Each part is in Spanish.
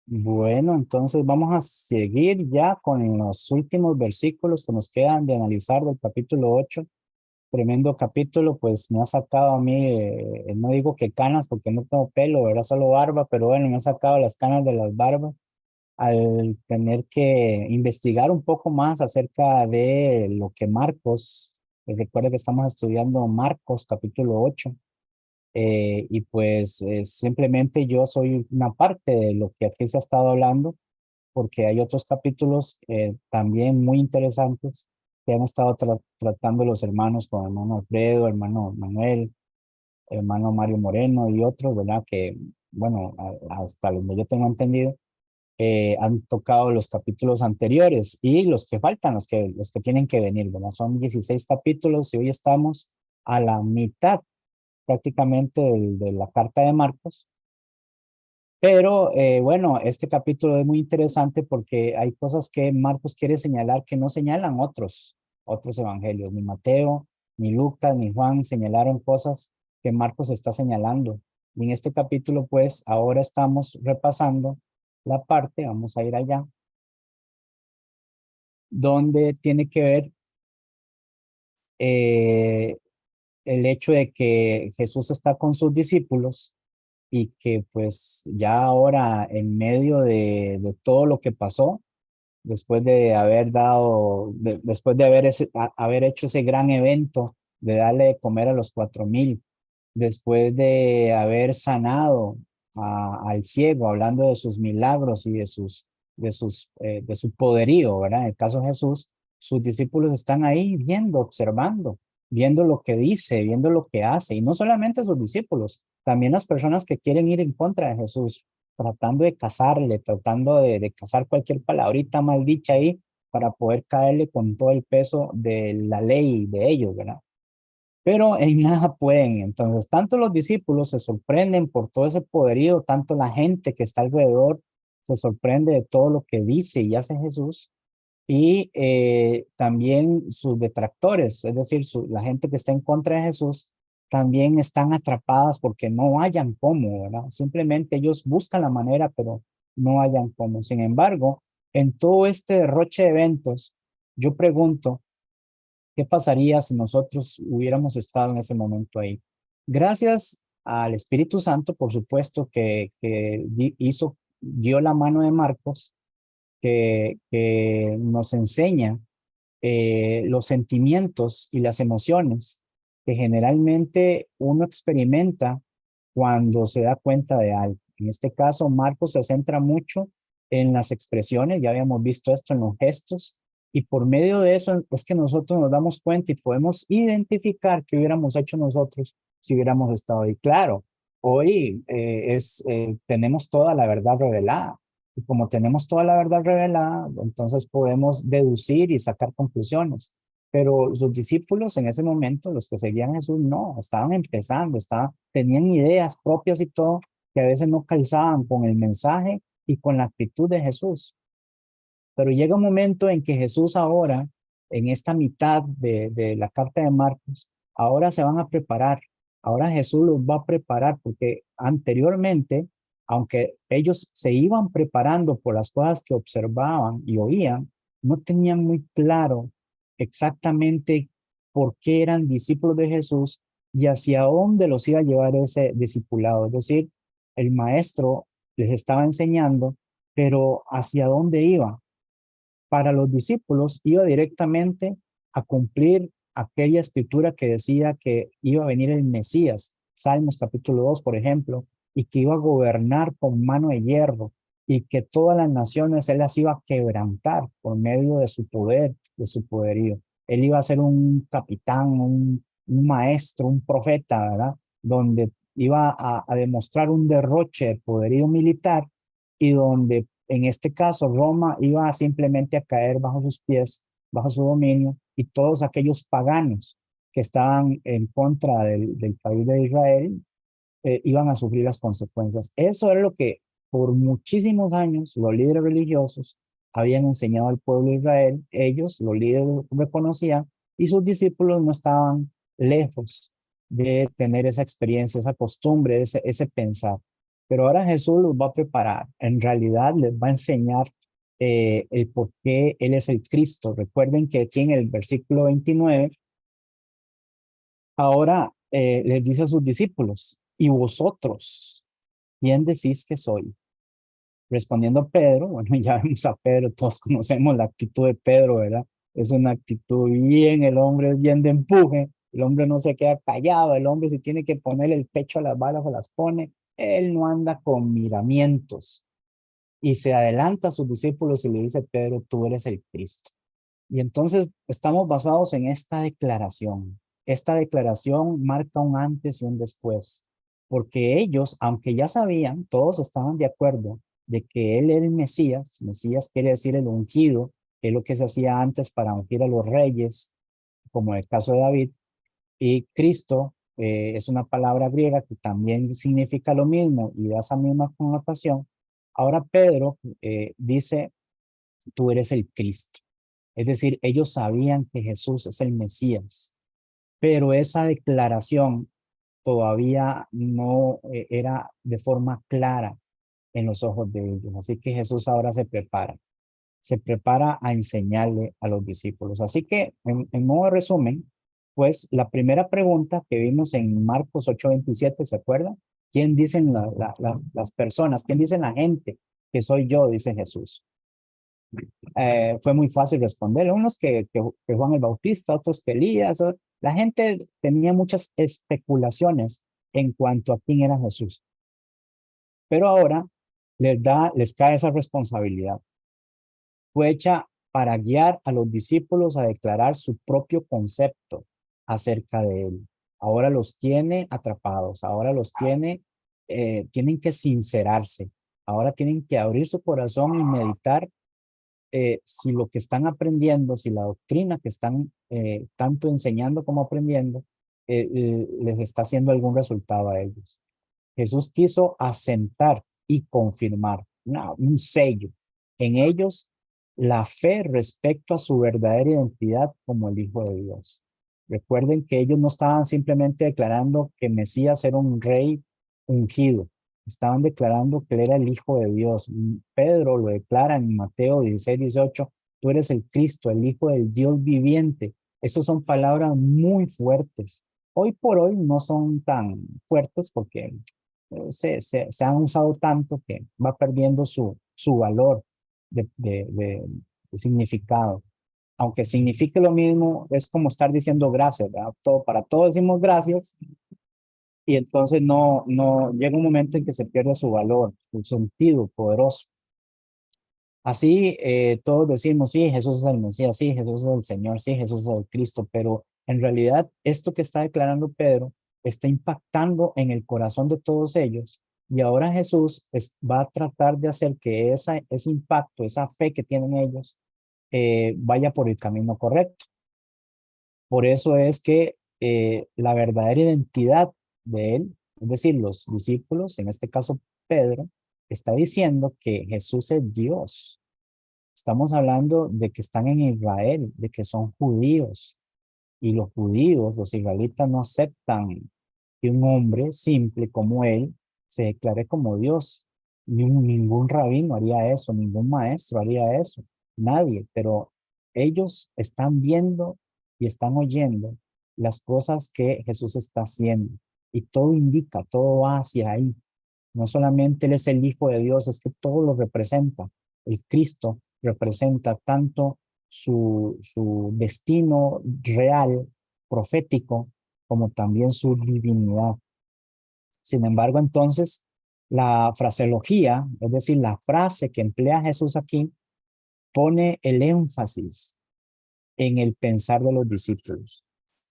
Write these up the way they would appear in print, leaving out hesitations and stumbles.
Bueno, entonces vamos a seguir ya con los últimos versículos que nos quedan de analizar del capítulo 8. Tremendo capítulo, pues me ha sacado a mí, no digo que canas porque no tengo pelo, ¿verdad? Solo barba, pero bueno, me ha sacado las canas de las barbas al tener que investigar un poco más acerca de lo que Marcos, recuerda que estamos estudiando Marcos capítulo 8. Y pues simplemente yo soy una parte de lo que aquí se ha estado hablando, porque hay otros capítulos también muy interesantes que han estado tratando los hermanos, con hermano Alfredo, hermano Manuel, hermano Mario Moreno y otros, ¿verdad? Que, bueno, hasta donde yo tengo entendido, han tocado los capítulos anteriores y los que faltan, los que tienen que venir, ¿verdad? Son 16 capítulos y hoy estamos a la mitad prácticamente de la carta de Marcos. Pero bueno, este capítulo es muy interesante porque hay cosas que Marcos quiere señalar que no señalan otros evangelios. Ni Mateo, ni Lucas, ni Juan señalaron cosas que Marcos está señalando. Y en este capítulo, pues ahora estamos repasando la parte, vamos a ir allá, donde tiene que ver eh, el hecho de que Jesús está con sus discípulos y que pues ya ahora en medio de todo lo que pasó, después de haber después de haber hecho ese gran evento de darle de comer a los 4,000, después de haber sanado al ciego, hablando de sus milagros y de su poderío, ¿verdad? En el caso de Jesús, sus discípulos están ahí viendo, observando, viendo lo que dice, viendo lo que hace, y no solamente sus discípulos, también las personas que quieren ir en contra de Jesús, tratando de casarle, tratando de cazar cualquier palabrita maldicha ahí para poder caerle con todo el peso de la ley de ellos, ¿verdad? Pero en nada pueden. Entonces, tanto los discípulos se sorprenden por todo ese poderío, tanto la gente que está alrededor se sorprende de todo lo que dice y hace Jesús, y también sus detractores, es decir, la gente que está en contra de Jesús, también están atrapadas porque no hayan cómo, ¿verdad? Simplemente ellos buscan la manera, pero no hayan cómo. Sin embargo, en todo este derroche de eventos, yo pregunto, ¿qué pasaría si nosotros hubiéramos estado en ese momento ahí? Gracias al Espíritu Santo, por supuesto, que dio la mano de Marcos, que nos enseña los sentimientos y las emociones que generalmente uno experimenta cuando se da cuenta de algo. En este caso, Marcos se centra mucho en las expresiones, ya habíamos visto esto en los gestos, y por medio de eso es que nosotros nos damos cuenta y podemos identificar qué hubiéramos hecho nosotros si hubiéramos estado ahí. Claro, hoy tenemos toda la verdad revelada, y como tenemos toda la verdad revelada, entonces podemos deducir y sacar conclusiones. Pero sus discípulos en ese momento, los que seguían a Jesús, no, estaban empezando, tenían ideas propias y todo, que a veces no calzaban con el mensaje y con la actitud de Jesús. Pero llega un momento en que Jesús ahora, en esta mitad de la carta de Marcos, ahora se van a preparar. Ahora Jesús los va a preparar porque anteriormente, aunque ellos se iban preparando por las cosas que observaban y oían, no tenían muy claro exactamente por qué eran discípulos de Jesús y hacia dónde los iba a llevar ese discipulado. Es decir, el maestro les estaba enseñando, pero hacia dónde iba. Para los discípulos iba directamente a cumplir aquella escritura que decía que iba a venir el Mesías, Salmos capítulo 2, por ejemplo, y que iba a gobernar con mano de hierro y que todas las naciones él las iba a quebrantar por medio de su poder, de su poderío. Él iba a ser un capitán, un maestro, un profeta, ¿verdad? Donde iba a demostrar un derroche de poderío militar y donde en este caso Roma iba simplemente a caer bajo sus pies, bajo su dominio, y todos aquellos paganos que estaban en contra del país de Israel iban a sufrir las consecuencias. Eso es lo que por muchísimos años los líderes religiosos habían enseñado al pueblo de Israel. Ellos, los líderes, lo reconocían y sus discípulos no estaban lejos de tener esa experiencia, esa costumbre, ese pensar. Pero ahora Jesús los va a preparar. En realidad les va a enseñar el por qué Él es el Cristo. Recuerden que aquí en el versículo 29, ahora les dice a sus discípulos, ¿y vosotros quién decís que soy? Respondiendo Pedro, bueno, ya vemos a Pedro, todos conocemos la actitud de Pedro, ¿verdad? Es una actitud bien, el hombre es bien de empuje, el hombre no se queda callado, el hombre si tiene que ponerle el pecho a las balas, se las pone, él no anda con miramientos y se adelanta a sus discípulos y le dice, Pedro, tú eres el Cristo. Y entonces estamos basados en esta declaración. Esta declaración marca un antes y un después, porque ellos, aunque ya sabían, todos estaban de acuerdo de que él era el Mesías. Mesías quiere decir el ungido, que es lo que se hacía antes para ungir a los reyes, como el caso de David. Y Cristo es una palabra griega que también significa lo mismo y da esa misma connotación. Ahora Pedro dice, tú eres el Cristo. Es decir, ellos sabían que Jesús es el Mesías, pero esa declaración todavía no era de forma clara en los ojos de ellos. Así que Jesús ahora se prepara a enseñarle a los discípulos. Así que, en modo de resumen, pues la primera pregunta que vimos en Marcos 8:27, ¿se acuerdan? ¿Quién dicen las personas? ¿Quién dicen la gente que soy yo? Dice Jesús. Fue muy fácil responder. Unos que Juan el Bautista, otros que Elías. La gente tenía muchas especulaciones en cuanto a quién era Jesús. Pero ahora les cae esa responsabilidad. Fue hecha para guiar a los discípulos a declarar su propio concepto acerca de él. Ahora los tiene atrapados, ahora los tienen que sincerarse, ahora tienen que abrir su corazón y meditar si lo que están aprendiendo, si la doctrina que están tanto enseñando como aprendiendo, les está haciendo algún resultado a ellos. Jesús quiso asentar y confirmar un sello en ellos la fe respecto a su verdadera identidad como el Hijo de Dios. Recuerden que ellos no estaban simplemente declarando que Mesías era un rey ungido, estaban declarando que él era el Hijo de Dios. Pedro lo declara en Mateo 16:18, tú eres el Cristo, el Hijo del Dios viviente. Estas son palabras muy fuertes. Hoy por hoy no son tan fuertes porque se han usado tanto que va perdiendo su valor de significado. Aunque signifique lo mismo, es como estar diciendo gracias, ¿verdad? Para todo decimos gracias y entonces no llega un momento en que se pierde su valor, su sentido poderoso. Así todos decimos, sí, Jesús es el Mesías, sí, Jesús es el Señor, sí, Jesús es el Cristo, pero en realidad esto que está declarando Pedro está impactando en el corazón de todos ellos y ahora Jesús va a tratar de hacer que ese impacto, esa fe que tienen ellos, vaya por el camino correcto. Por eso es que la verdadera identidad de él, es decir, los discípulos, en este caso Pedro, está diciendo que Jesús es Dios. Estamos hablando de que están en Israel, de que son judíos. Y los judíos, los israelitas, no aceptan que un hombre simple como él se declare como Dios. Ningún rabino haría eso, ningún maestro haría eso, nadie. Pero ellos están viendo y están oyendo las cosas que Jesús está haciendo. Y todo indica, todo va hacia ahí. No solamente Él es el Hijo de Dios, es que todo lo representa. El Cristo representa tanto su destino real, profético, como también su divinidad. Sin embargo, entonces, la fraseología, es decir, la frase que emplea Jesús aquí, pone el énfasis en el pensar de los discípulos.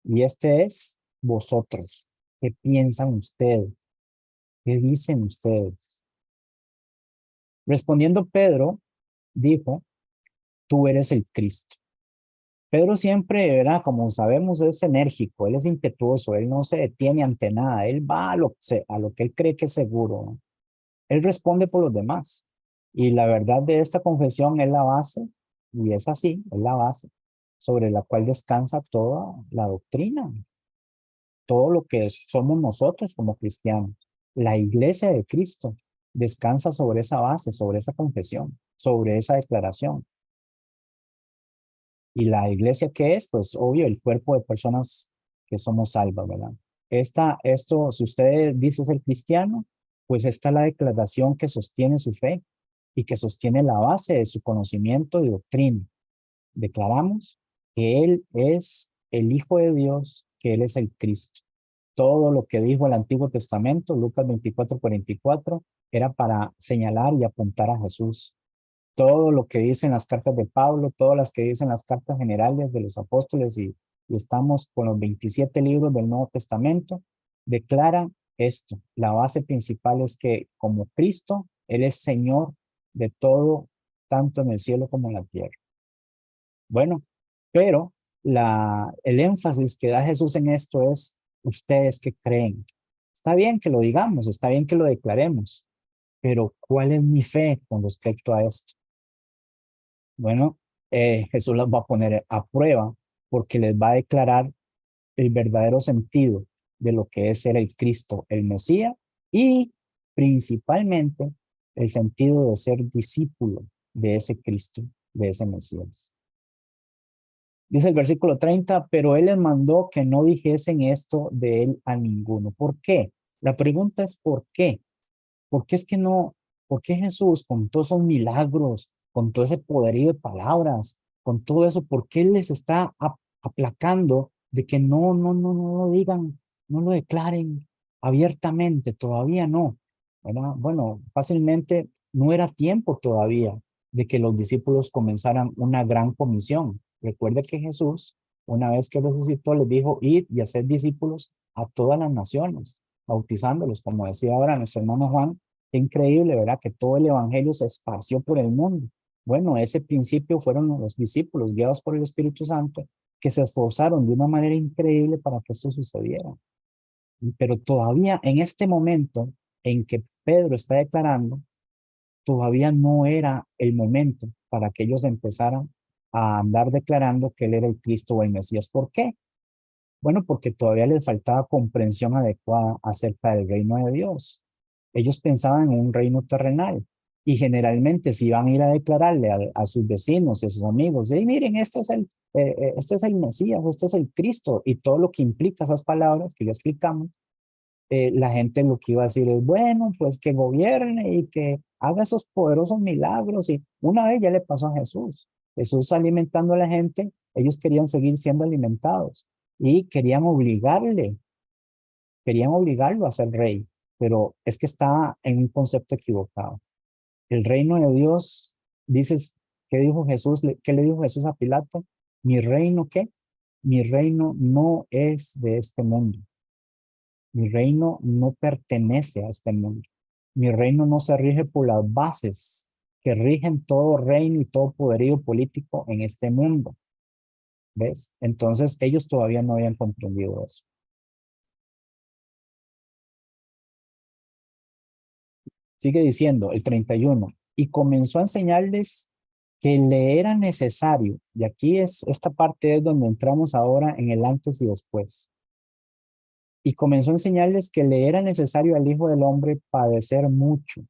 Y este es vosotros. ¿Qué piensan ustedes? ¿Qué dicen ustedes? Respondiendo Pedro, dijo, tú eres el Cristo. Pedro siempre, ¿verdad? Como sabemos, es enérgico, él es impetuoso, él no se detiene ante nada, él va a lo que él cree que es seguro, ¿no? Él responde por los demás. Y la verdad de esta confesión es la base, y es así, es la base sobre la cual descansa toda la doctrina, todo lo que somos nosotros como cristianos, la iglesia de Cristo. descansa sobre esa base, sobre esa confesión, sobre esa declaración. ¿Y la iglesia qué es? Pues obvio, el cuerpo de personas que somos salvas, ¿verdad? Si usted dice ser cristiano, pues esta es la declaración que sostiene su fe y que sostiene la base de su conocimiento y doctrina. Declaramos que Él es el Hijo de Dios, que Él es el Cristo. Todo lo que dijo el Antiguo Testamento, Lucas 24:44, era para señalar y apuntar a Jesús. Todo lo que dicen las cartas de Pablo, todas las que dicen las cartas generales de los apóstoles y estamos con los 27 libros del Nuevo Testamento, declaran esto. La base principal es que como Cristo, Él es Señor de todo, tanto en el cielo como en la tierra. Bueno, pero el énfasis que da Jesús en esto es ustedes que creen. Está bien que lo digamos, está bien que lo declaremos, pero ¿cuál es mi fe con respecto a esto? Bueno, Jesús las va a poner a prueba porque les va a declarar el verdadero sentido de lo que es ser el Cristo, el Mesías, y principalmente el sentido de ser discípulo de ese Cristo, de ese Mesías. Dice el versículo 30, pero él les mandó que no dijesen esto de él a ninguno. ¿Por qué? La pregunta es ¿por qué? ¿Por qué es que no? ¿Por qué Jesús, con todos esos milagros, con todo ese poderío de palabras, con todo eso, por qué les está aplacando de que no lo digan, no lo declaren abiertamente? Todavía no, ¿verdad? Bueno, fácilmente no era tiempo todavía de que los discípulos comenzaran una gran comisión. Recuerde que Jesús, una vez que resucitó, les dijo, id y hacer discípulos a todas las naciones, bautizándolos, como decía ahora nuestro hermano Juan. Qué increíble, ¿verdad? Que todo el evangelio se esparció por el mundo. Bueno, ese principio fueron los discípulos guiados por el Espíritu Santo que se esforzaron de una manera increíble para que eso sucediera. Pero todavía en este momento en que Pedro está declarando, todavía no era el momento para que ellos empezaran a andar declarando que él era el Cristo o el Mesías. ¿Por qué? Bueno, porque todavía les faltaba comprensión adecuada acerca del reino de Dios. Ellos pensaban en un reino terrenal y generalmente si iban a ir a declararle a sus vecinos y a sus amigos, hey, miren, este es el Mesías, este es el Cristo y todo lo que implica esas palabras que ya explicamos, la gente lo que iba a decir es, bueno, pues que gobierne y que haga esos poderosos milagros. Y una vez ya le pasó a Jesús. Jesús alimentando a la gente, ellos querían seguir siendo alimentados y querían obligarlo a ser rey, pero es que estaba en un concepto equivocado. El reino de Dios, dices, ¿qué dijo Jesús? ¿Qué le dijo Jesús a Pilato? Mi reino, ¿qué? Mi reino no es de este mundo. Mi reino no pertenece a este mundo. Mi reino no se rige por las bases que rigen todo reino y todo poderío político en este mundo. ¿Ves? Entonces ellos todavía no habían comprendido eso. Sigue diciendo el 31, y comenzó a enseñarles que le era necesario, y aquí esta parte es donde entramos ahora en el antes y después, y comenzó a enseñarles que le era necesario al Hijo del Hombre padecer mucho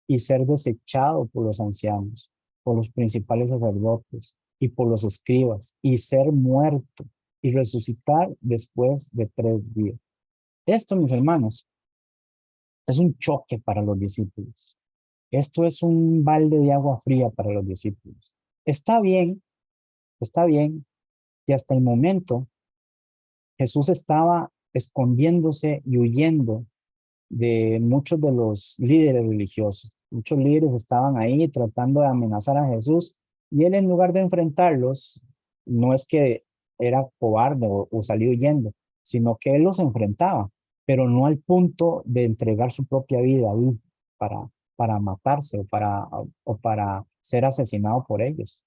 y ser desechado por los ancianos, por los principales sacerdotes y por los escribas, y ser muerto y resucitar después de 3 días. Esto, mis hermanos, es un choque para los discípulos. Esto es un balde de agua fría para los discípulos. Está bien que hasta el momento Jesús estaba escondiéndose y huyendo de muchos de los líderes religiosos. Muchos líderes estaban ahí tratando de amenazar a Jesús y él en lugar de enfrentarlos, no es que era cobarde o salió huyendo, sino que él los enfrentaba, pero no al punto de entregar su propia vida ahí para, para matarse o para ser asesinado por ellos.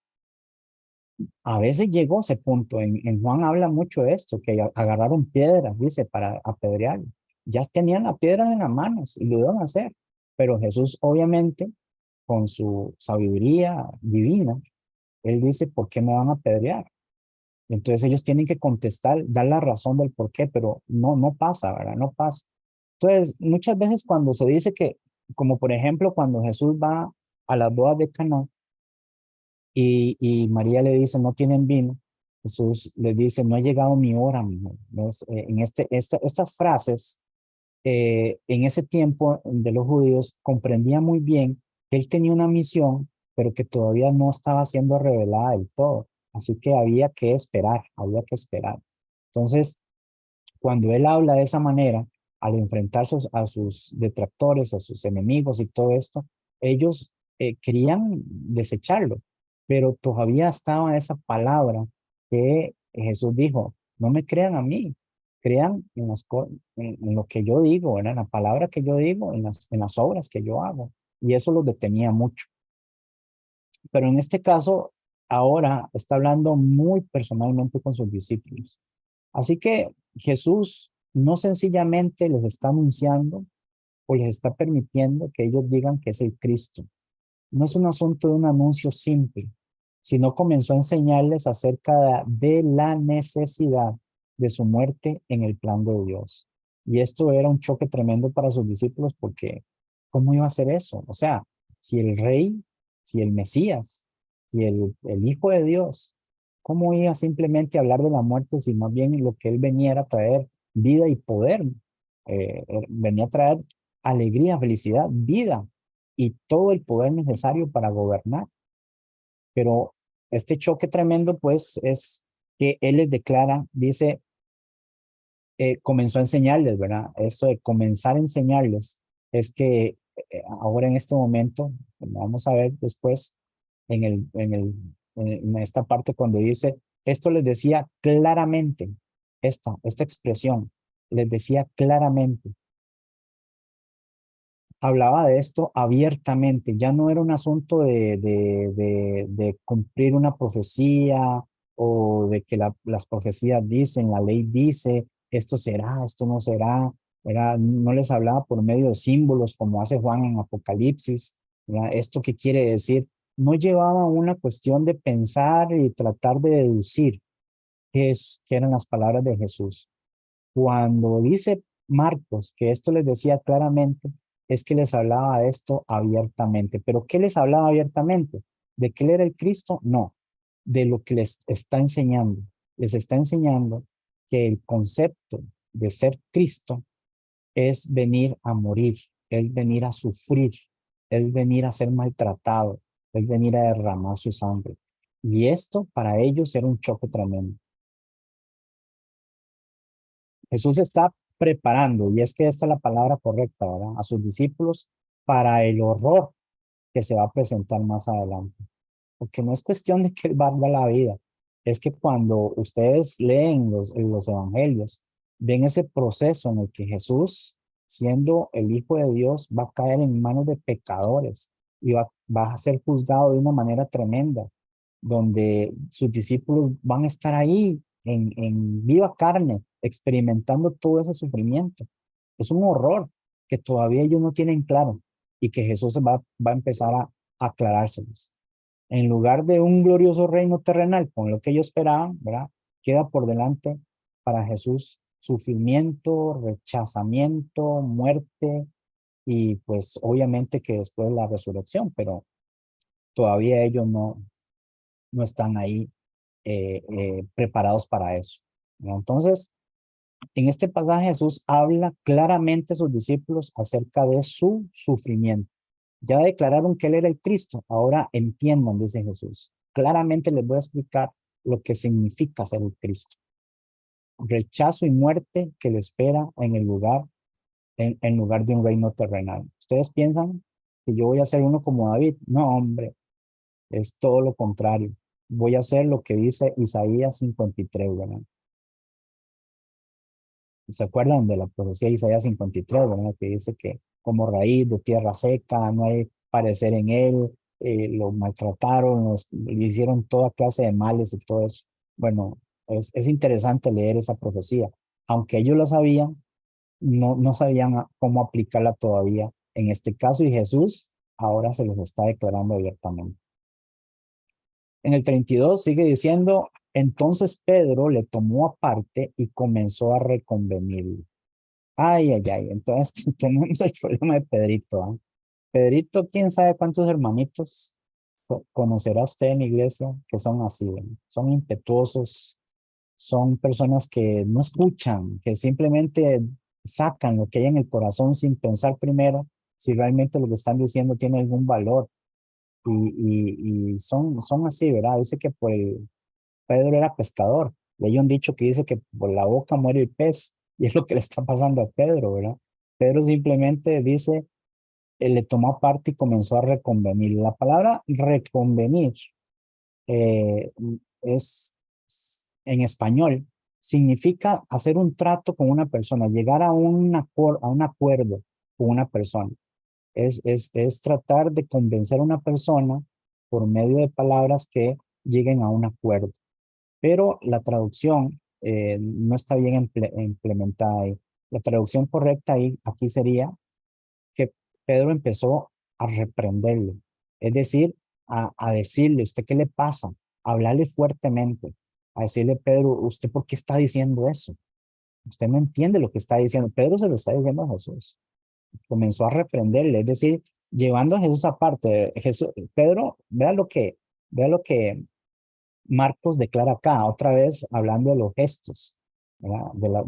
A veces llegó ese punto, en Juan habla mucho de esto, que agarraron piedras, dice, para apedrearlo. Ya tenían las piedras en las manos y lo iban a hacer, pero Jesús obviamente, con su sabiduría divina, él dice, ¿por qué me van a apedrear? Entonces ellos tienen que contestar, dar la razón del por qué, pero no pasa, ¿verdad? No pasa. Entonces, muchas veces cuando se dice que Como por ejemplo cuando Jesús va a las bodas de Caná y María le dice, no tienen vino. Jesús le dice, no ha llegado mi hora, mi amor. ¿Ves? Estas frases, en ese tiempo de los judíos, comprendía muy bien que él tenía una misión, pero que todavía no estaba siendo revelada del todo. Así que había que esperar, había que esperar. Entonces, cuando él habla de esa manera, al enfrentarse a sus detractores, a sus enemigos y todo esto, ellos querían desecharlo, pero todavía estaba esa palabra que Jesús dijo, no me crean a mí, crean en lo que yo digo, en la palabra que yo digo, en las obras que yo hago. Y eso los detenía mucho. Pero en este caso, ahora está hablando muy personalmente con sus discípulos. Así que Jesús no sencillamente les está anunciando o les está permitiendo que ellos digan que es el Cristo. No es un asunto de un anuncio simple, sino comenzó a enseñarles acerca de la necesidad de su muerte en el plan de Dios. Y esto era un choque tremendo para sus discípulos porque ¿cómo iba a ser eso? O sea, si el rey, si el Mesías, si el Hijo de Dios, ¿cómo iba simplemente a hablar de la muerte si más bien lo que él venía era a traer vida y poder? Venía a traer alegría, felicidad, vida y todo el poder necesario para gobernar. Pero este choque tremendo, pues, es que él les declara, dice, comenzó a enseñarles, ¿verdad? Eso de comenzar a enseñarles es que ahora en este momento, como vamos a ver después, en esta parte cuando dice, esto les decía claramente, esta expresión, les decía claramente, hablaba de esto abiertamente, ya no era un asunto de cumplir una profecía o de que las profecías dicen, la ley dice, esto será, esto no será, no les hablaba por medio de símbolos como hace Juan en Apocalipsis, ¿verdad? Esto qué quiere decir, no llevaba una cuestión de pensar y tratar de deducir qué eran las palabras de Jesús. Cuando dice Marcos que esto les decía claramente, es que les hablaba de esto abiertamente. ¿Pero qué les hablaba abiertamente? ¿De que él era el Cristo? No, de lo que les está enseñando. Les está enseñando que el concepto de ser Cristo es venir a morir, es venir a sufrir, es venir a ser maltratado, es venir a derramar su sangre. Y esto para ellos era un choque tremendo. Jesús está preparando, y es que esta es la palabra correcta, ¿verdad? A sus discípulos para el horror que se va a presentar más adelante. Porque no es cuestión de que él valga la vida, es que cuando ustedes leen los evangelios, ven ese proceso en el que Jesús, siendo el Hijo de Dios, va a caer en manos de pecadores y va a ser juzgado de una manera tremenda, donde sus discípulos van a estar ahí en viva carne, experimentando todo ese sufrimiento. Es un horror que todavía ellos no tienen claro y que Jesús va a empezar a aclarárselos. En lugar de un glorioso reino terrenal con lo que ellos esperaban, ¿verdad? Queda por delante para Jesús sufrimiento, rechazamiento, muerte y pues obviamente que después la resurrección, pero todavía ellos no están ahí preparados para eso, ¿no? Entonces, en este pasaje Jesús habla claramente a sus discípulos acerca de su sufrimiento. Ya declararon que Él era el Cristo, ahora entiendan, dice Jesús. Claramente les voy a explicar lo que significa ser el Cristo. Rechazo y muerte que le espera en lugar de un reino terrenal. ¿Ustedes piensan que yo voy a ser uno como David? No, hombre, es todo lo contrario. Voy a hacer lo que dice Isaías 53, ¿verdad? ¿Se acuerdan de la profecía de Isaías 53, ¿verdad? Que dice que como raíz de tierra seca, no hay parecer en él, lo maltrataron, le hicieron toda clase de males y todo eso. Bueno, es interesante leer esa profecía. Aunque ellos lo sabían, no sabían cómo aplicarla todavía en este caso y Jesús ahora se los está declarando abiertamente. En el 32 sigue diciendo, entonces Pedro le tomó aparte y comenzó a reconvenirlo. Ay, ay, ay. Entonces tenemos el problema de Pedrito, ¿eh? Pedrito, quién sabe cuántos hermanitos conocerá usted en la iglesia que son así, ¿verdad? Son impetuosos, son personas que no escuchan, que simplemente sacan lo que hay en el corazón sin pensar primero si realmente lo que están diciendo tiene algún valor. Y son así, ¿verdad? Dice que Pedro era pescador. Y hay un dicho que dice que por la boca muere el pez. Y es lo que le está pasando a Pedro, ¿verdad? Pedro simplemente dice, le tomó parte y comenzó a reconvenir. La palabra reconvenir eh, es en español, significa hacer un trato con una persona, llegar a a un acuerdo con una persona. Es tratar de convencer a una persona por medio de palabras que lleguen a un acuerdo. Pero la traducción no está bien implementada ahí. La traducción correcta ahí, aquí sería que Pedro empezó a reprenderle, es decir, a decirle, ¿usted qué le pasa? A hablarle fuertemente, a decirle, Pedro, ¿usted por qué está diciendo eso? Usted no entiende lo que está diciendo. Pedro se lo está diciendo a Jesús. Comenzó a reprenderle, es decir, llevando a Jesús aparte. Jesús, Pedro, vea lo que Marcos declara acá, otra vez hablando de los gestos, ¿verdad?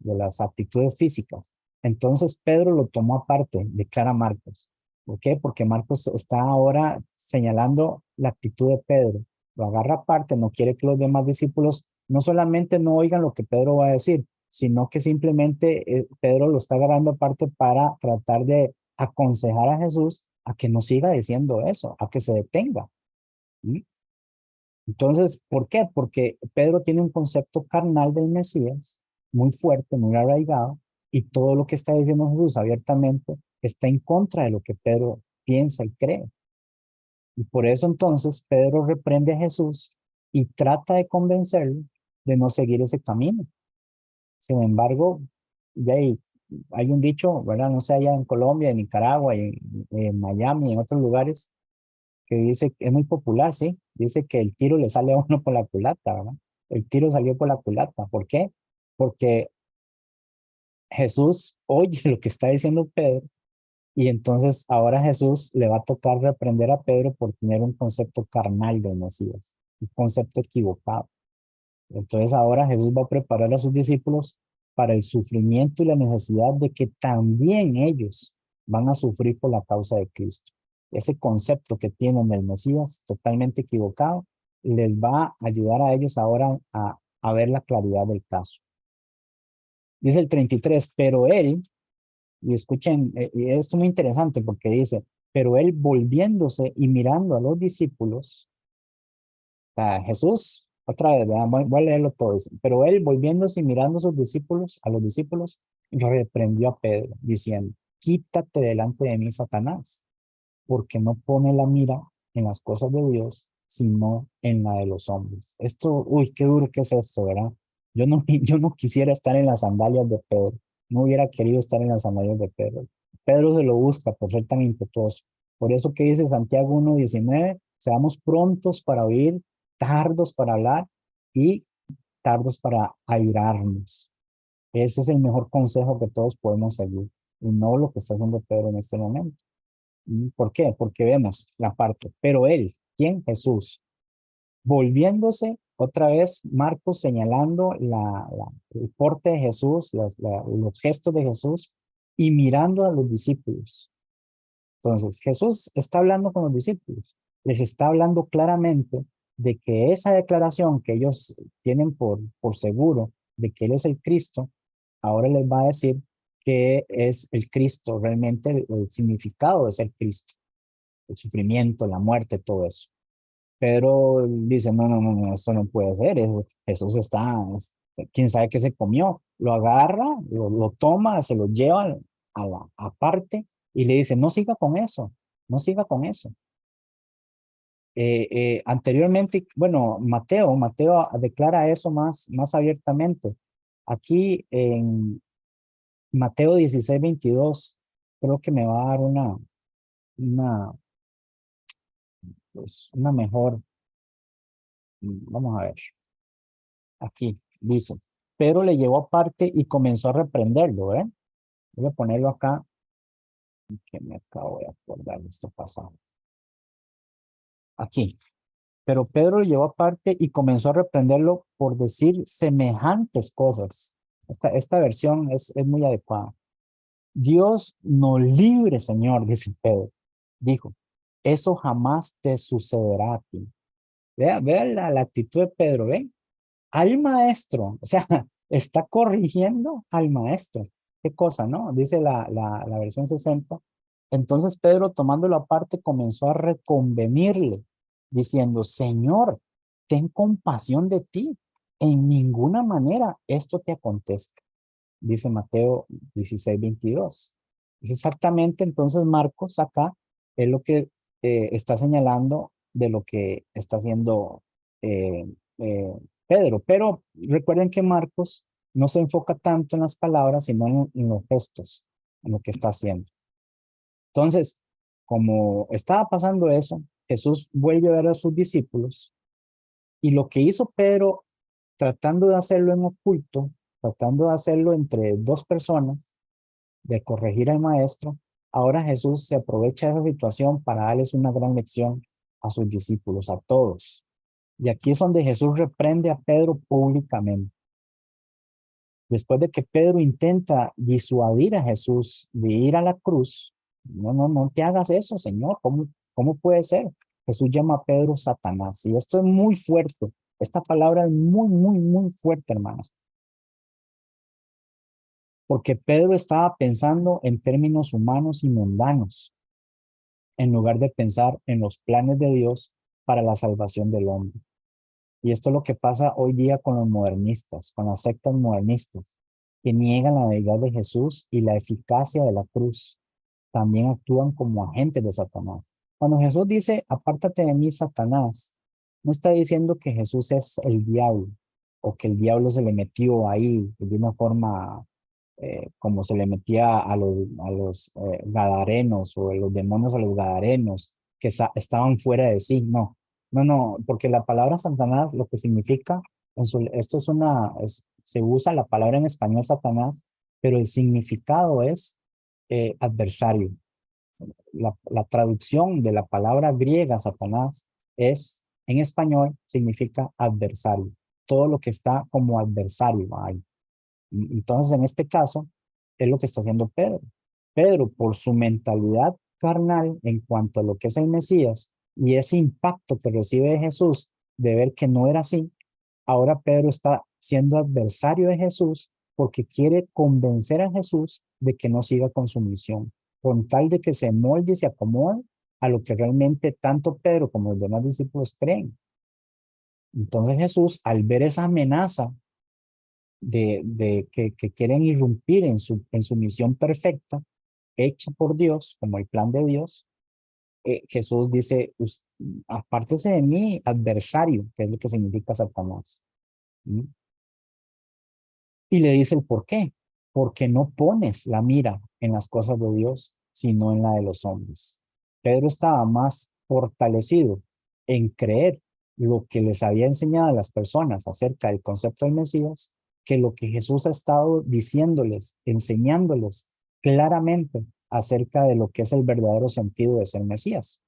De las actitudes físicas. Entonces Pedro lo tomó aparte, declara Marcos. ¿Por qué? Porque Marcos está ahora señalando la actitud de Pedro. Lo agarra aparte, no quiere que los demás discípulos no solamente no oigan lo que Pedro va a decir, sino que simplemente Pedro lo está agarrando aparte para tratar de aconsejar a Jesús a que no siga diciendo eso, a que se detenga. ¿Sí? Entonces, ¿por qué? Porque Pedro tiene un concepto carnal del Mesías muy fuerte, muy arraigado, y todo lo que está diciendo Jesús abiertamente está en contra de lo que Pedro piensa y cree. Y por eso entonces Pedro reprende a Jesús y trata de convencerlo de no seguir ese camino. Sin embargo, ya hay un dicho, ¿verdad? No sé, allá en Colombia, en Nicaragua, en Miami, en otros lugares, que dice, es muy popular, sí, dice que el tiro le sale a uno por la culata, ¿verdad? El tiro salió por la culata. ¿Por qué? Porque Jesús oye lo que está diciendo Pedro y entonces ahora Jesús le va a tocar reprender a Pedro por tener un concepto carnal de Mesías, un concepto equivocado. Entonces ahora Jesús va a preparar a sus discípulos para el sufrimiento y la necesidad de que también ellos van a sufrir por la causa de Cristo. Ese concepto que tienen del Mesías totalmente equivocado les va a ayudar a ellos ahora a ver la claridad del caso. Dice el 33, pero él, y escuchen, y esto es muy interesante porque dice, pero él volviéndose y mirando a los discípulos, Jesús, otra vez, voy a leerlo todo. Dice, pero él, volviéndose y mirando a sus discípulos, reprendió a Pedro, diciendo, quítate delante de mí, Satanás, porque no pone la mira en las cosas de Dios, sino en la de los hombres. Esto, uy, qué duro que es esto, ¿verdad? Yo no quisiera estar en las sandalias de Pedro, no hubiera querido estar en las sandalias de Pedro. Pedro se lo busca por ser tan impetuoso. Por eso que dice Santiago 1:19, seamos prontos para oír, tardos para hablar y tardos para airarnos. Ese es el mejor consejo que todos podemos seguir y no lo que está haciendo Pedro en este momento. ¿Por qué? Porque vemos la parte, pero él, ¿quién? Jesús. Volviéndose otra vez, Marcos señalando el porte de Jesús, los gestos de Jesús y mirando a los discípulos. Entonces, Jesús está hablando con los discípulos, les está hablando claramente de que esa declaración que ellos tienen por seguro de que Él es el Cristo, ahora les va a decir que es el Cristo, realmente el significado de ser Cristo, el sufrimiento, la muerte, todo eso. Pero dice, no, no, no, no, esto no puede ser, Jesús está, quién sabe qué se comió, lo agarra, lo toma, se lo lleva a la aparte y le dice, no siga con eso, no siga con eso. Anteriormente, bueno, Mateo declara eso más abiertamente. Aquí en Mateo 16:22, creo que me va a dar una, pues, una mejor, vamos a ver, aquí dice, pero le llevó aparte y comenzó a reprenderlo, ¿eh? Voy a ponerlo acá que me acabo de acordar de esto pasado. Aquí. Pero Pedro lo llevó aparte y comenzó a reprenderlo por decir semejantes cosas. Esta versión es muy adecuada. Dios nos libre, Señor, dice Pedro. Dijo, eso jamás te sucederá a ti. Vea la actitud de Pedro, ¿ven? Al maestro, o sea, está corrigiendo al maestro. Qué cosa, ¿no? Dice la versión 60. Entonces Pedro, tomándolo aparte, comenzó a reconvenirle, diciendo, Señor, ten compasión de ti. En ninguna manera esto te acontezca. Dice Mateo 16:22. Es exactamente entonces Marcos acá es lo que está señalando de lo que está haciendo eh, eh, Pedro. Pero recuerden que Marcos no se enfoca tanto en las palabras, sino en los gestos, en lo que está haciendo. Entonces, como estaba pasando eso, Jesús vuelve a ver a sus discípulos y lo que hizo Pedro tratando de hacerlo en oculto, tratando de hacerlo entre dos personas, de corregir al maestro, ahora Jesús se aprovecha de esa situación para darles una gran lección a sus discípulos, a todos. Y aquí es donde Jesús reprende a Pedro públicamente. Después de que Pedro intenta disuadir a Jesús de ir a la cruz, no te hagas eso, Señor, ¿cómo puede ser? Jesús llama a Pedro Satanás. Y esto es muy fuerte. Esta palabra es muy fuerte, hermanos. Porque Pedro estaba pensando en términos humanos y mundanos, en lugar de pensar en los planes de Dios para la salvación del hombre. Y esto es lo que pasa hoy día con los modernistas, con las sectas modernistas, que niegan la deidad de Jesús y la eficacia de la cruz. También actúan como agentes de Satanás. Cuando Jesús dice, apártate de mí, Satanás, no está diciendo que Jesús es el diablo o que el diablo se le metió ahí de una forma como se le metía a los gadarenos o los demonios a los gadarenos que estaban fuera de sí. No, porque la palabra Satanás lo que significa, esto es se usa la palabra en español Satanás, pero el significado es adversario. La traducción de la palabra griega Satanás es, en español, significa adversario. Todo lo que está como adversario ahí. Entonces, en este caso, es lo que está haciendo Pedro. Pedro, por su mentalidad carnal en cuanto a lo que es el Mesías y ese impacto que recibe de Jesús de ver que no era así, ahora Pedro está siendo adversario de Jesús porque quiere convencer a Jesús de que no siga con su misión, con tal de que se molde y se acomode a lo que realmente tanto Pedro como los demás discípulos creen. Entonces Jesús, al ver esa amenaza de que quieren irrumpir en su misión perfecta, hecha por Dios, como el plan de Dios, Jesús dice, apártese de mí, adversario, que es lo que significa Satanás. ¿Mm? Y le dice el por qué. Porque no pones la mira en las cosas de Dios, sino en la de los hombres. Pedro estaba más fortalecido en creer lo que les había enseñado a las personas acerca del concepto del Mesías, que lo que Jesús ha estado diciéndoles, enseñándoles claramente acerca de lo que es el verdadero sentido de ser Mesías.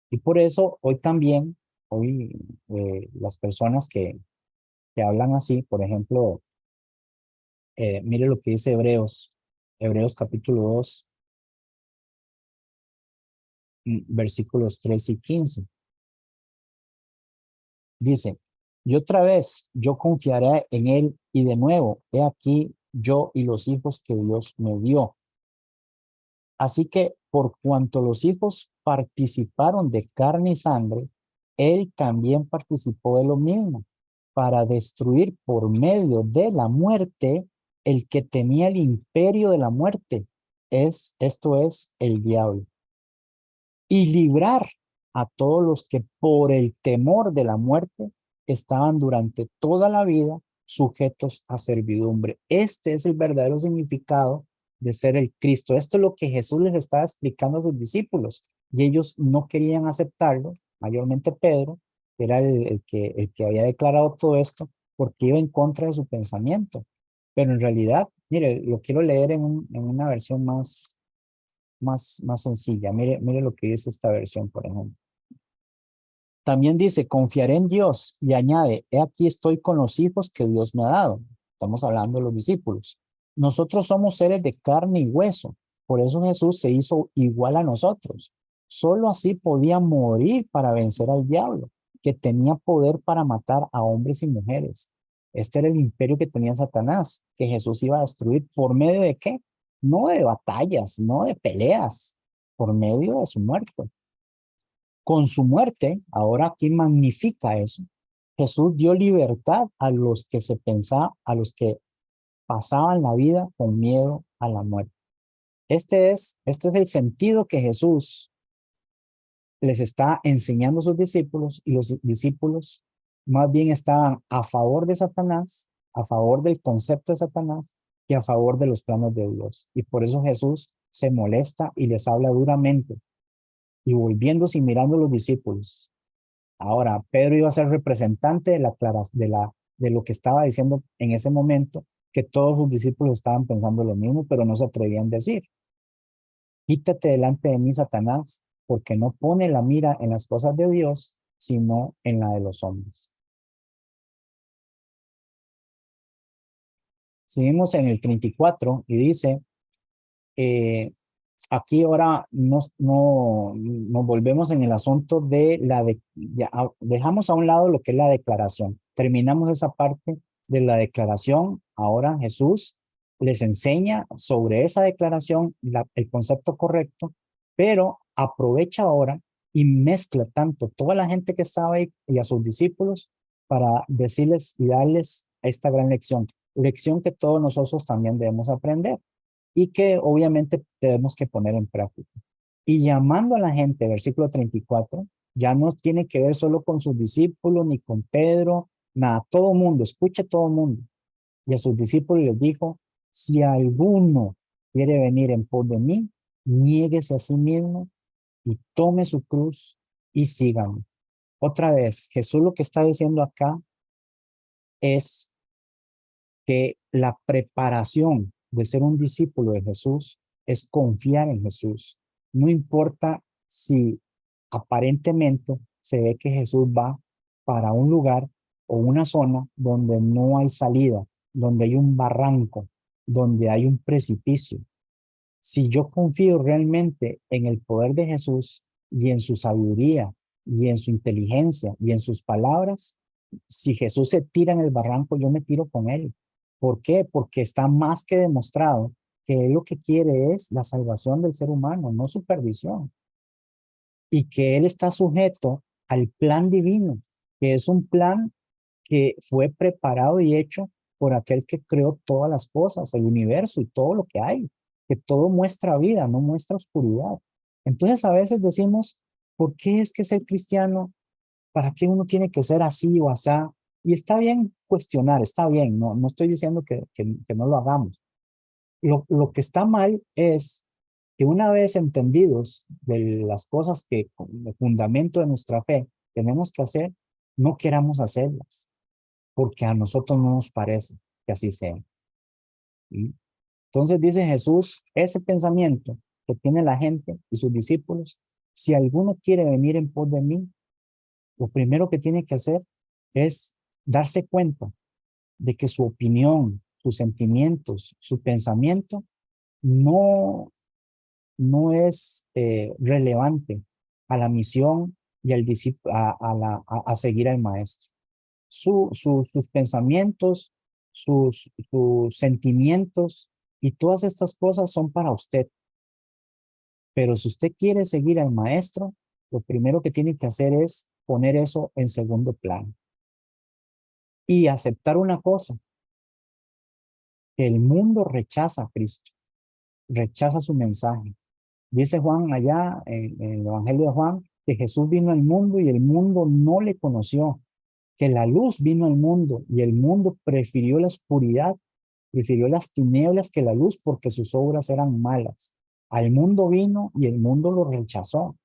Y por eso hoy también, las personas que hablan así, por ejemplo, mire lo que dice Hebreos capítulo 2, versículos 3 y 15. Dice, y otra vez yo confiaré en él y de nuevo, he aquí yo y los hijos que Dios me dio. Así que por cuanto los hijos participaron de carne y sangre, él también participó de lo mismo, para destruir por medio de la muerte el que tenía el imperio de la muerte. Esto es el diablo. Y librar a todos los que por el temor de la muerte estaban durante toda la vida sujetos a servidumbre. Este es el verdadero significado de ser el Cristo. Esto es lo que Jesús les estaba explicando a sus discípulos y ellos no querían aceptarlo, mayormente Pedro, que era el que había declarado todo esto, porque iba en contra de su pensamiento. Pero en realidad, mire, lo quiero leer en una versión más sencilla. Mire lo que dice esta versión, por ejemplo. También dice, confiaré en Dios y añade, he aquí estoy con los hijos que Dios me ha dado. Estamos hablando de los discípulos. Nosotros somos seres de carne y hueso. Por eso Jesús se hizo igual a nosotros. Solo así podía morir para vencer al diablo, que tenía poder para matar a hombres y mujeres. Este era el imperio que tenía Satanás, que Jesús iba a destruir por medio de ¿qué? No de batallas, no de peleas, por medio de su muerte. Con su muerte, ahora aquí magnifica eso. Jesús dio libertad a los que se pensaba, a los que pasaban la vida con miedo a la muerte. Este es el sentido que Jesús les está enseñando a sus discípulos, y los discípulos más bien estaban a favor de Satanás, a favor del concepto de Satanás y a favor de los planos de Dios. Y por eso Jesús se molesta y les habla duramente. Y volviéndose y mirando a los discípulos. Ahora, Pedro iba a ser representante de lo que estaba diciendo en ese momento, que todos sus discípulos estaban pensando lo mismo, pero no se atrevían a decir. Quítate delante de mí, Satanás, porque no pone la mira en las cosas de Dios, sino en la de los hombres. Seguimos en el 34 y dice, aquí ahora nos volvemos en el asunto de dejamos a un lado lo que es la declaración. Terminamos esa parte de la declaración. Ahora Jesús les enseña sobre esa declaración el concepto correcto, pero aprovecha ahora y mezcla tanto toda la gente que estaba ahí y a sus discípulos para decirles y darles esta gran lección que todos nosotros también debemos aprender y que obviamente tenemos que poner en práctica. Y llamando a la gente, versículo 34, ya no tiene que ver solo con sus discípulos ni con Pedro, nada, todo mundo, escuche todo mundo. Y a sus discípulos les dijo, si alguno quiere venir en pos de mí, niéguese a sí mismo y tome su cruz y sígame. Otra vez, Jesús lo que está diciendo acá es que la preparación de ser un discípulo de Jesús es confiar en Jesús. No importa si aparentemente se ve que Jesús va para un lugar o una zona donde no hay salida, donde hay un barranco, donde hay un precipicio. Si yo confío realmente en el poder de Jesús y en su sabiduría y en su inteligencia y en sus palabras, si Jesús se tira en el barranco, yo me tiro con él. ¿Por qué? Porque está más que demostrado que él lo que quiere es la salvación del ser humano, no su perdición. Y que él está sujeto al plan divino, que es un plan que fue preparado y hecho por aquel que creó todas las cosas, el universo y todo lo que hay, que todo muestra vida, no muestra oscuridad. Entonces a veces decimos, ¿por qué es que ser cristiano? ¿Para qué uno tiene que ser así o asá? Y está bien cuestionar, está bien, no estoy diciendo que no lo hagamos. Lo que está mal es que una vez entendidos de las cosas que con el fundamento de nuestra fe tenemos que hacer, no queramos hacerlas, porque a nosotros no nos parece que así sea. ¿Sí? Entonces dice Jesús, ese pensamiento que tiene la gente y sus discípulos, si alguno quiere venir en pos de mí, lo primero que tiene que hacer es darse cuenta de que su opinión, sus sentimientos, su pensamiento no, no es relevante a la misión y al a seguir al maestro. Sus pensamientos, sus sentimientos y todas estas cosas son para usted. Pero si usted quiere seguir al maestro, lo primero que tiene que hacer es poner eso en segundo plano y aceptar una cosa, que el mundo rechaza a Cristo, rechaza su mensaje. Dice Juan allá en el Evangelio de Juan que Jesús vino al mundo y el mundo no le conoció, que la luz vino al mundo y el mundo prefirió la oscuridad, prefirió las tinieblas que la luz porque sus obras eran malas. Al mundo vino y el mundo lo rechazó.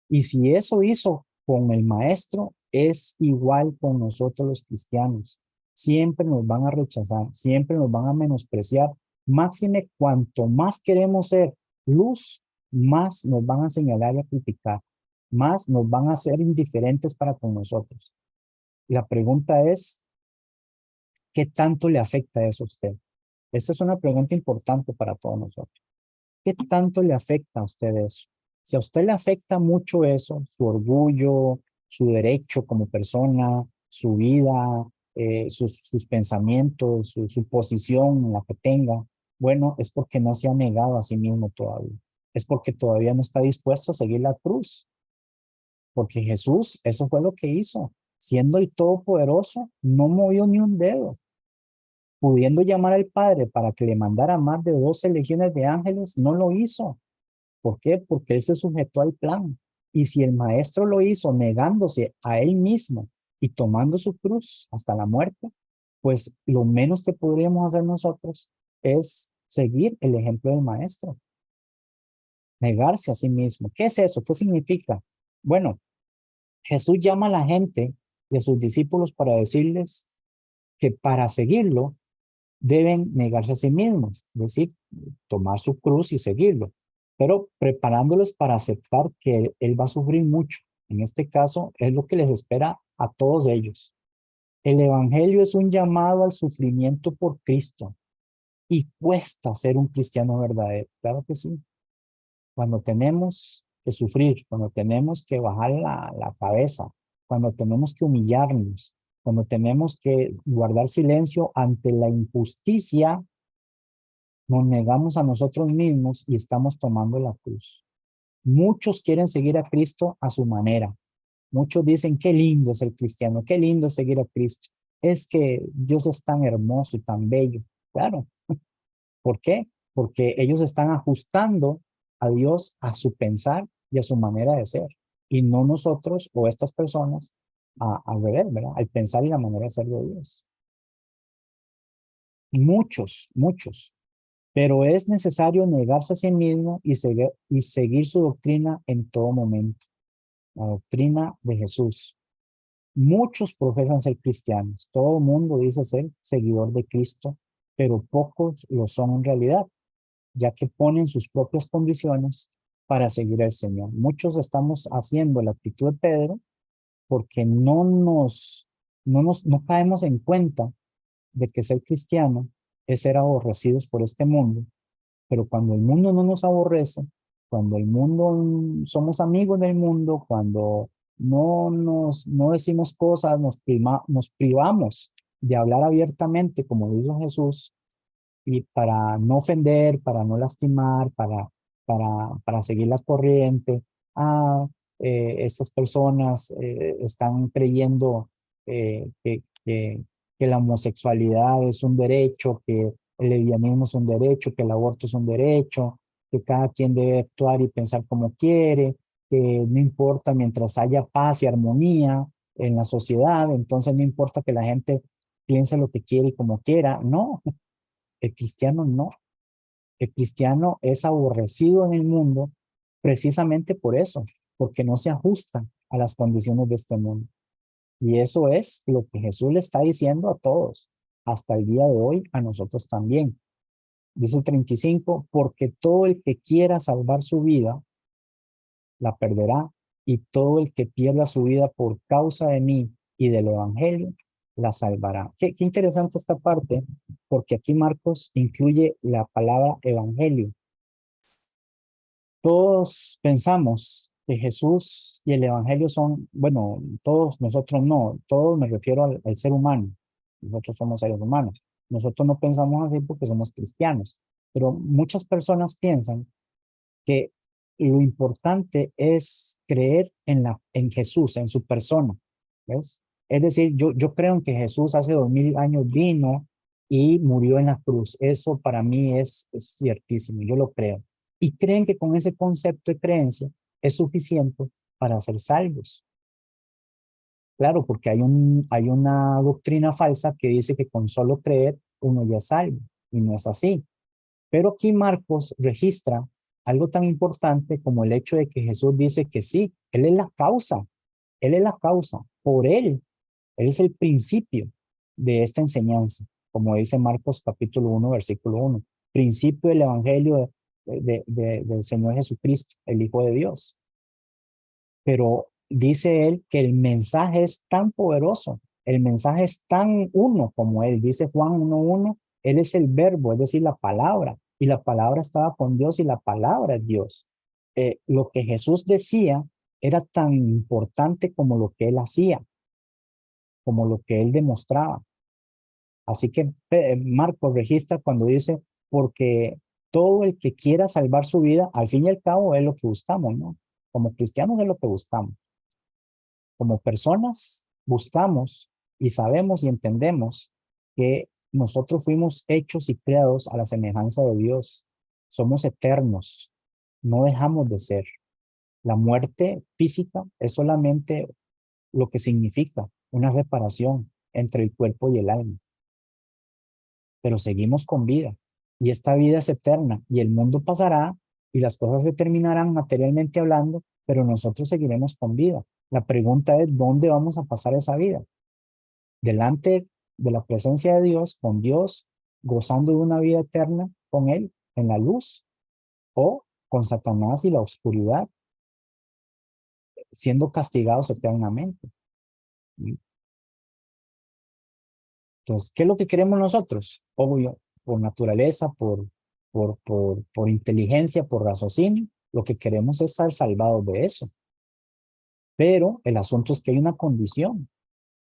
Y si eso hizo con el maestro, es igual con nosotros los cristianos. Siempre nos van a rechazar, siempre nos van a menospreciar. Máxime, cuanto más queremos ser luz, más nos van a señalar y a criticar, más nos van a hacer indiferentes para con nosotros. La pregunta es, ¿qué tanto le afecta eso a usted? Esa es una pregunta importante para todos nosotros. ¿Qué tanto le afecta a usted eso? Si a usted le afecta mucho eso, su orgullo, su derecho como persona, su vida, sus pensamientos, su posición en la que tenga, bueno, es porque no se ha negado a sí mismo todavía. Es porque todavía no está dispuesto a seguir la cruz. Porque Jesús, eso fue lo que hizo. Siendo el Todopoderoso, no movió ni un dedo. Pudiendo llamar al Padre para que le mandara más de 12 legiones de ángeles, no lo hizo. ¿Por qué? Porque él se sujetó al plan. Y si el maestro lo hizo negándose a él mismo y tomando su cruz hasta la muerte, pues lo menos que podríamos hacer nosotros es seguir el ejemplo del maestro, negarse a sí mismo. ¿Qué es eso? ¿Qué significa? Bueno, Jesús llama a la gente de sus discípulos para decirles que para seguirlo deben negarse a sí mismos, es decir, tomar su cruz y seguirlo, pero preparándoles para aceptar que él va a sufrir mucho. En este caso, es lo que les espera a todos ellos. El Evangelio es un llamado al sufrimiento por Cristo y cuesta ser un cristiano verdadero. Claro que sí. Cuando tenemos que sufrir, cuando tenemos que bajar la cabeza, cuando tenemos que humillarnos, cuando tenemos que guardar silencio ante la injusticia, nos negamos a nosotros mismos y estamos tomando la cruz. Muchos quieren seguir a Cristo a su manera. Muchos dicen, qué lindo es el cristiano, qué lindo es seguir a Cristo. Es que Dios es tan hermoso y tan bello. Claro, ¿por qué? Porque ellos están ajustando a Dios a su pensar y a su manera de ser. Y no nosotros o estas personas al revés, ¿verdad? Al pensar y la manera de ser de Dios. Muchos, muchos. Pero es necesario negarse a sí mismo y seguir su doctrina en todo momento, la doctrina de Jesús. Muchos profesan ser cristianos, todo el mundo dice ser seguidor de Cristo, pero pocos lo son en realidad, ya que ponen sus propias condiciones para seguir al Señor. Muchos estamos haciendo la actitud de Pedro porque no caemos en cuenta de que ser cristiano es ser aborrecidos por este mundo, pero cuando el mundo no nos aborrece, cuando el mundo, somos amigos del mundo, cuando no decimos cosas, nos privamos de hablar abiertamente, como dijo Jesús, y para no ofender, para no lastimar, para seguir la corriente. Ah, estas personas están creyendo que la homosexualidad es un derecho, que el lesbianismo es un derecho, que el aborto es un derecho, que cada quien debe actuar y pensar como quiere, que no importa mientras haya paz y armonía en la sociedad, entonces no importa que la gente piense lo que quiere y como quiera. No, el cristiano no. El cristiano es aborrecido en el mundo precisamente por eso, porque no se ajusta a las condiciones de este mundo. Y eso es lo que Jesús le está diciendo a todos, hasta el día de hoy, a nosotros también. Dice el 35, porque todo el que quiera salvar su vida, la perderá, y todo el que pierda su vida por causa de mí y del Evangelio, la salvará. Qué interesante esta parte, porque aquí Marcos incluye la palabra Evangelio. Todos pensamos que Jesús y el Evangelio son, bueno, todos nosotros no, todos me refiero al ser humano. Nosotros somos seres humanos. Nosotros no pensamos así porque somos cristianos, pero muchas personas piensan que lo importante es creer en Jesús, en su persona, ¿ves? Es decir, yo creo en que Jesús hace 2000 años vino y murió en la cruz. Eso para mí es ciertísimo, yo lo creo. Y creen que con ese concepto de creencia es suficiente para ser salvos. Claro, porque hay una doctrina falsa que dice que con solo creer uno ya es salvo, y no es así. Pero aquí Marcos registra algo tan importante como el hecho de que Jesús dice que sí, Él es la causa, Él es la causa, por Él es el principio de esta enseñanza, como dice Marcos capítulo 1, versículo 1, principio del Evangelio del Señor Jesucristo, el Hijo de Dios. Pero dice él que el mensaje es tan poderoso, el mensaje es tan uno como él. Dice Juan 1:1, él es el verbo, es decir, la palabra, y la palabra estaba con Dios y la palabra es Dios. Lo que Jesús decía era tan importante como lo que él hacía, como lo que él demostraba. Así que Marcos registra cuando dice, porque todo el que quiera salvar su vida, al fin y al cabo es lo que buscamos, ¿no? Como cristianos es lo que buscamos. Como personas buscamos y sabemos y entendemos que nosotros fuimos hechos y creados a la semejanza de Dios. Somos eternos, no dejamos de ser. La muerte física es solamente lo que significa una reparación entre el cuerpo y el alma, pero seguimos con vida y esta vida es eterna y el mundo pasará y las cosas se terminarán materialmente hablando, pero nosotros seguiremos con vida. La pregunta es, ¿dónde vamos a pasar esa vida? Delante de la presencia de Dios, gozando de una vida eterna con Él en la luz, o con Satanás y la oscuridad, siendo castigados eternamente. Entonces, ¿qué es lo que queremos nosotros? Obvio, por naturaleza, por inteligencia, por raciocinio, lo que queremos es ser salvados de eso. Pero el asunto es que hay una condición,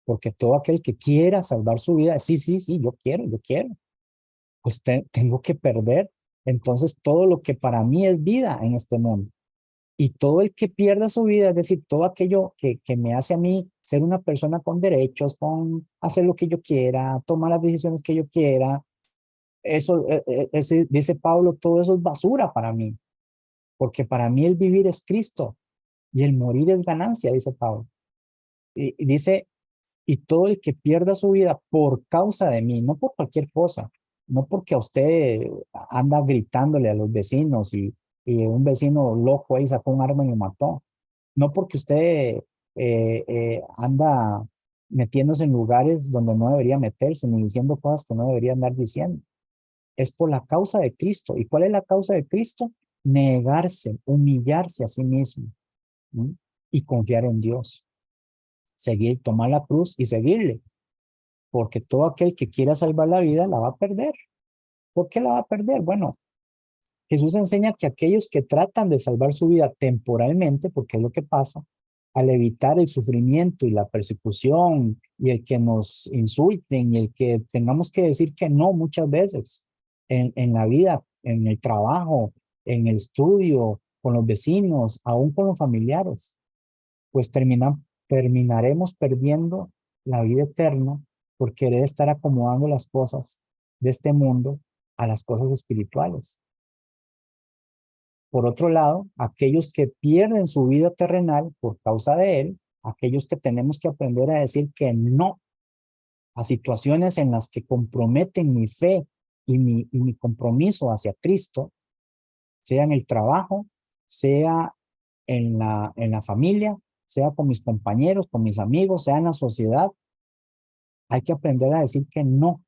porque todo aquel que quiera salvar su vida, sí, sí, sí, yo quiero, pues tengo que perder entonces todo lo que para mí es vida en este mundo. Y todo el que pierda su vida, es decir, todo aquello que me hace a mí ser una persona con derechos, con hacer lo que yo quiera, tomar las decisiones que yo quiera, eso, dice Pablo, todo eso es basura para mí, porque para mí el vivir es Cristo y el morir es ganancia, dice Pablo. Y dice, y todo el que pierda su vida por causa de mí, no por cualquier cosa, no porque a usted anda gritándole a los vecinos y un vecino loco ahí sacó un arma y lo mató, no porque usted anda metiéndose en lugares donde no debería meterse, ni diciendo cosas que no debería andar diciendo. Es por la causa de Cristo. ¿Y cuál es la causa de Cristo? Negarse, humillarse a sí mismo, ¿sí? Y confiar en Dios. Seguir, tomar la cruz y seguirle. Porque todo aquel que quiera salvar la vida la va a perder. ¿Por qué la va a perder? Bueno, Jesús enseña que aquellos que tratan de salvar su vida temporalmente, porque es lo que pasa, al evitar el sufrimiento y la persecución y el que nos insulten y el que tengamos que decir que no muchas veces en la vida, en el trabajo, en el estudio, con los vecinos, aún con los familiares, pues terminaremos perdiendo la vida eterna por querer estar acomodando las cosas de este mundo a las cosas espirituales. Por otro lado, aquellos que pierden su vida terrenal por causa de él, aquellos que tenemos que aprender a decir que no a situaciones en las que comprometen mi fe y mi compromiso hacia Cristo, sea en el trabajo, sea en la familia, sea con mis compañeros, con mis amigos, sea en la sociedad, hay que aprender a decir que no,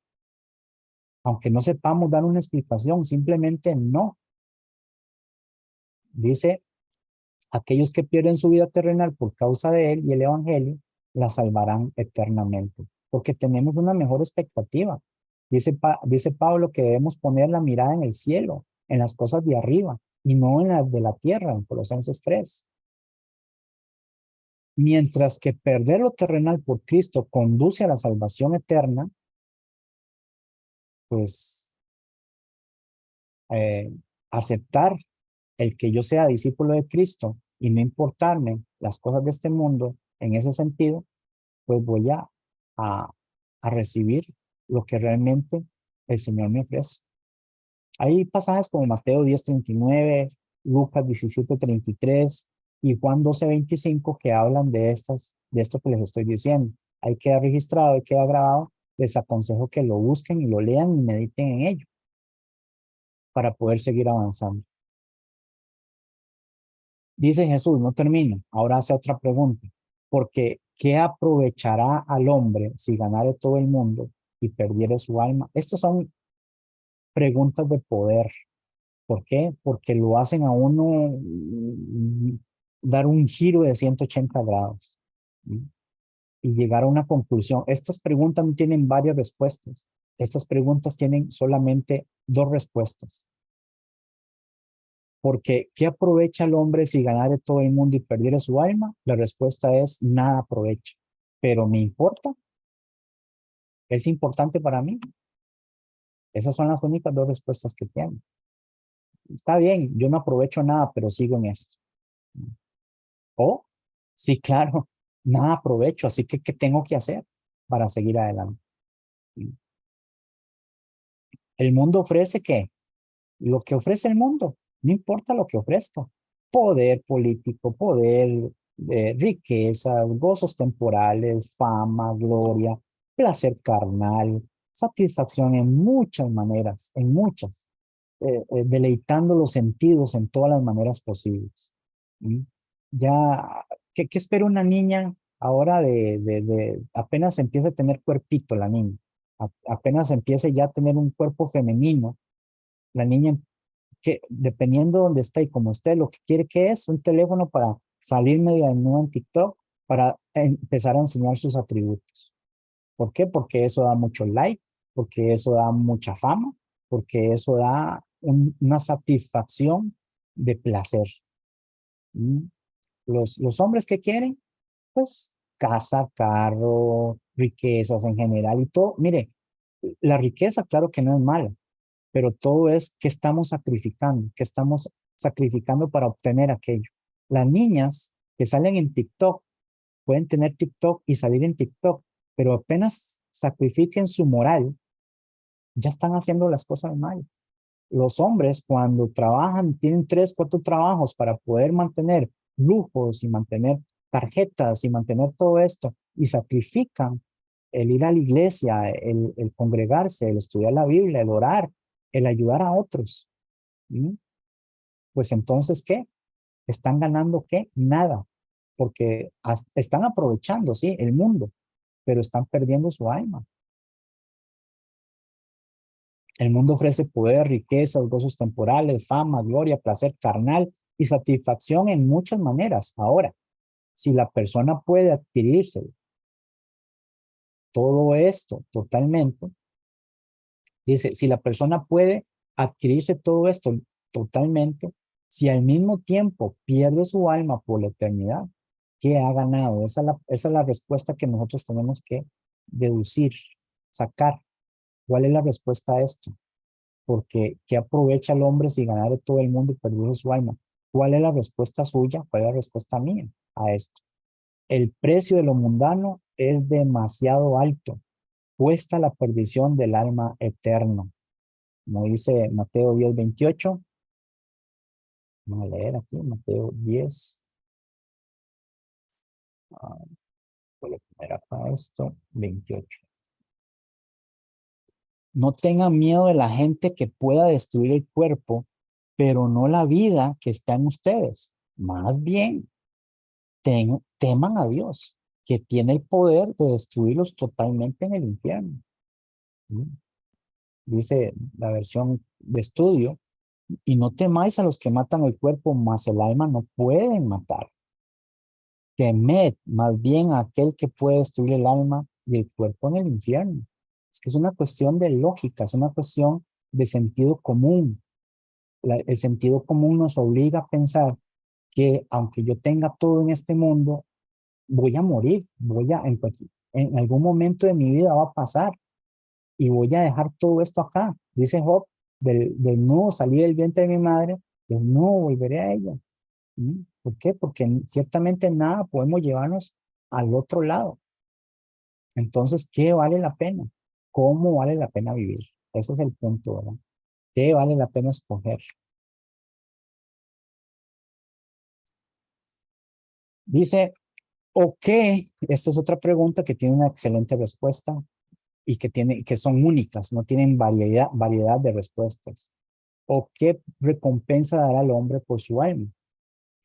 aunque no sepamos dar una explicación, simplemente no. Dice, aquellos que pierden su vida terrenal por causa de él y el evangelio, la salvarán eternamente, porque tenemos una mejor expectativa. Dice Pablo que debemos poner la mirada en el cielo, en las cosas de arriba, y no en las de la tierra, en Colosenses 3. Mientras que perder lo terrenal por Cristo conduce a la salvación eterna, pues eh, aceptar el que yo sea discípulo de Cristo y no importarme las cosas de este mundo en ese sentido, pues voy a, a recibir lo que realmente el Señor me ofrece. Hay pasajes como Mateo 10:39, Lucas 17:33 y Juan 12:25 que hablan de esto que les estoy diciendo. Ahí queda registrado, ahí queda grabado. Les aconsejo que lo busquen y lo lean y mediten en ello para poder seguir avanzando. Dice Jesús, no termino. Ahora hace otra pregunta. Porque, ¿qué aprovechará al hombre si ganare todo el mundo y perdiere su alma? Estas son preguntas de poder. ¿Por qué? Porque lo hacen a uno dar un giro de 180 grados, ¿sí? Y llegar a una conclusión. Estas preguntas no tienen varias respuestas. Estas preguntas tienen solamente dos respuestas. Porque, ¿qué aprovecha el hombre si ganare todo el mundo y perdiera su alma? La respuesta es nada aprovecha. Pero ¿me importa? ¿Es importante para mí? Esas son las únicas dos respuestas que tienen. Está bien, yo no aprovecho nada, pero sigo en esto. O, sí, claro, nada aprovecho, así que ¿qué tengo que hacer para seguir adelante? El mundo ofrece ¿qué? Lo que ofrece el mundo, no importa lo que ofrezca. Poder político, poder, riqueza, gozos temporales, fama, gloria, placer carnal, satisfacción en muchas maneras, en muchas, deleitando los sentidos en todas las maneras posibles. ¿Mm? Ya, ¿qué espera una niña ahora apenas empieza a tener cuerpito la niña? Apenas empiece ya a tener un cuerpo femenino, la niña que dependiendo de dónde está y cómo esté, lo que quiere que es un teléfono para salir medio desnudo en TikTok, para empezar a enseñar sus atributos. ¿Por qué? Porque eso da mucho like, porque eso da mucha fama, porque eso da una satisfacción de placer. ¿Mm? Los hombres que quieren, pues casa, carro, riquezas en general y todo. Mire, la riqueza, claro que no es mala, pero todo es que estamos sacrificando, que estamos sacrificando para obtener aquello. Las niñas que salen en TikTok pueden tener TikTok y salir en TikTok, pero apenas sacrifiquen su moral, ya están haciendo las cosas mal. Los hombres cuando trabajan, tienen 3, 4 trabajos para poder mantener lujos y mantener tarjetas y mantener todo esto y sacrifican el ir a la iglesia, el congregarse, el estudiar la Biblia, el orar, el ayudar a otros. ¿Sí? Pues entonces, ¿qué? ¿Están ganando qué? Nada, porque están aprovechando, sí, el mundo, pero están perdiendo su alma. El mundo ofrece poder, riqueza, gozos temporales, fama, gloria, placer carnal y satisfacción en muchas maneras. Ahora, si la persona puede adquirirse todo esto totalmente, dice, si la persona puede adquirirse todo esto totalmente, si al mismo tiempo pierde su alma por la eternidad, ¿qué ha ganado? Esa es la respuesta que nosotros tenemos que deducir, sacar. ¿Cuál es la respuesta a esto? Porque ¿qué aprovecha el hombre si ganara todo el mundo y perdiera su alma? ¿Cuál es la respuesta suya? ¿Cuál es la respuesta mía a esto? El precio de lo mundano es demasiado alto. Cuesta la perdición del alma eterno. Como dice Mateo 10:28. Vamos a leer aquí, Mateo 10. Voy a poner acá esto, 28. No tengan miedo de la gente que pueda destruir el cuerpo, pero no la vida que está en ustedes. Más bien, teman a Dios, que tiene el poder de destruirlos totalmente en el infierno. ¿Sí? Dice la versión de estudio, y no temáis a los que matan el cuerpo, mas el alma no pueden matar. Temed más bien a aquel que puede destruir el alma y el cuerpo en el infierno. Es que es una cuestión de lógica, es una cuestión de sentido común. El sentido común nos obliga a pensar que aunque yo tenga todo en este mundo, voy a morir, en algún momento de mi vida va a pasar y voy a dejar todo esto acá. Dice Job, del nuevo salí del vientre de mi madre, del nuevo volveré a ella. ¿Mm? ¿Por qué? Porque ciertamente nada podemos llevarnos al otro lado. Entonces, ¿qué vale la pena? ¿Cómo vale la pena vivir? Ese es el punto, ¿verdad? ¿Qué vale la pena escoger? Dice, ok, esta es otra pregunta que tiene una excelente respuesta y que son únicas, no tienen variedad de respuestas. ¿O qué recompensa dará al hombre por su alma?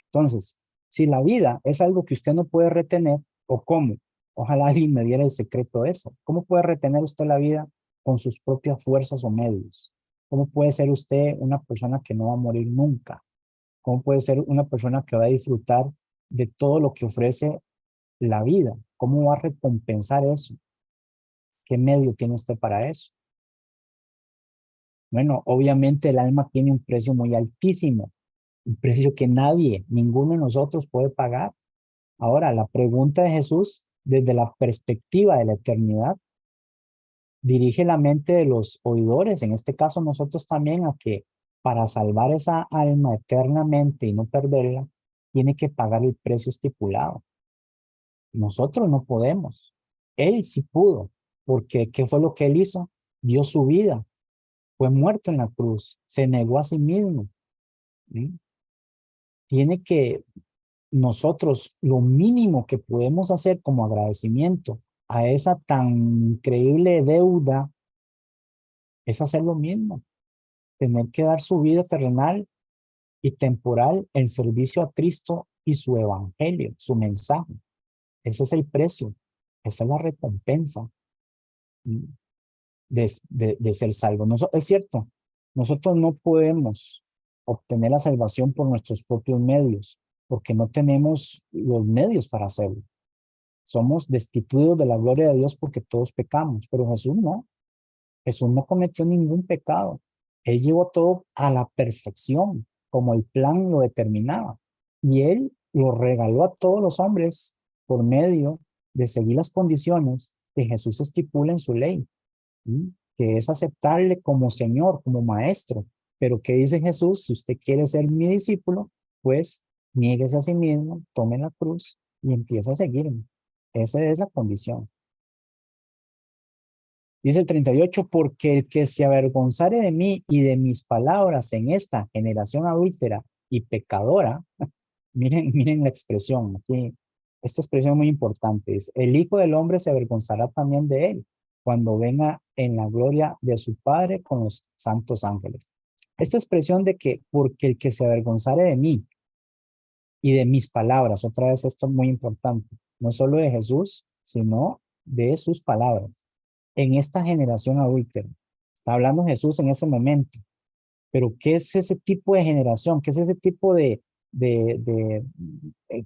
Entonces, si la vida es algo que usted no puede retener, ¿o cómo? Ojalá alguien me diera el secreto de eso. ¿Cómo puede retener usted la vida con sus propias fuerzas o medios? ¿Cómo puede ser usted una persona que no va a morir nunca? ¿Cómo puede ser una persona que va a disfrutar de todo lo que ofrece la vida? ¿Cómo va a recompensar eso? ¿Qué medio tiene usted para eso? Bueno, obviamente el alma tiene un precio muy altísimo, un precio que nadie, ninguno de nosotros puede pagar. Ahora, la pregunta de Jesús, desde la perspectiva de la eternidad, dirige la mente de los oidores, en este caso nosotros también, a que para salvar esa alma eternamente y no perderla, tiene que pagar el precio estipulado. Nosotros no podemos. Él sí pudo, porque ¿qué fue lo que él hizo? Dio su vida, fue muerto en la cruz, se negó a sí mismo. ¿Sí? Tiene que nosotros, lo mínimo que podemos hacer como agradecimiento a esa tan increíble deuda es hacer lo mismo, tener que dar su vida terrenal y temporal en servicio a Cristo y su evangelio, su mensaje. Ese es el precio, esa es la recompensa de ser salvo. Es cierto, nosotros no podemos obtener la salvación por nuestros propios medios, porque no tenemos los medios para hacerlo. Somos destituidos de la gloria de Dios porque todos pecamos, pero Jesús no. Jesús no cometió ningún pecado. Él llevó todo a la perfección, como el plan lo determinaba. Y él lo regaló a todos los hombres por medio de seguir las condiciones que Jesús estipula en su ley, ¿sí? Que es aceptarle como Señor, como Maestro. Pero ¿qué dice Jesús? Si usted quiere ser mi discípulo, pues niéguese a sí mismo, tome la cruz y empiece a seguirme. Esa es la condición. Dice el 38, porque el que se avergonzare de mí y de mis palabras en esta generación adúltera y pecadora, miren la expresión aquí, esta expresión es muy importante, es, el Hijo del Hombre se avergonzará también de él cuando venga en la gloria de su Padre con los santos ángeles. Esta expresión de que porque el que se avergonzare de mí y de mis palabras, otra vez esto es muy importante, no solo de Jesús, sino de sus palabras en esta generación adúltera. Está hablando Jesús en ese momento. Pero ¿qué es ese tipo de generación? ¿Qué es ese tipo es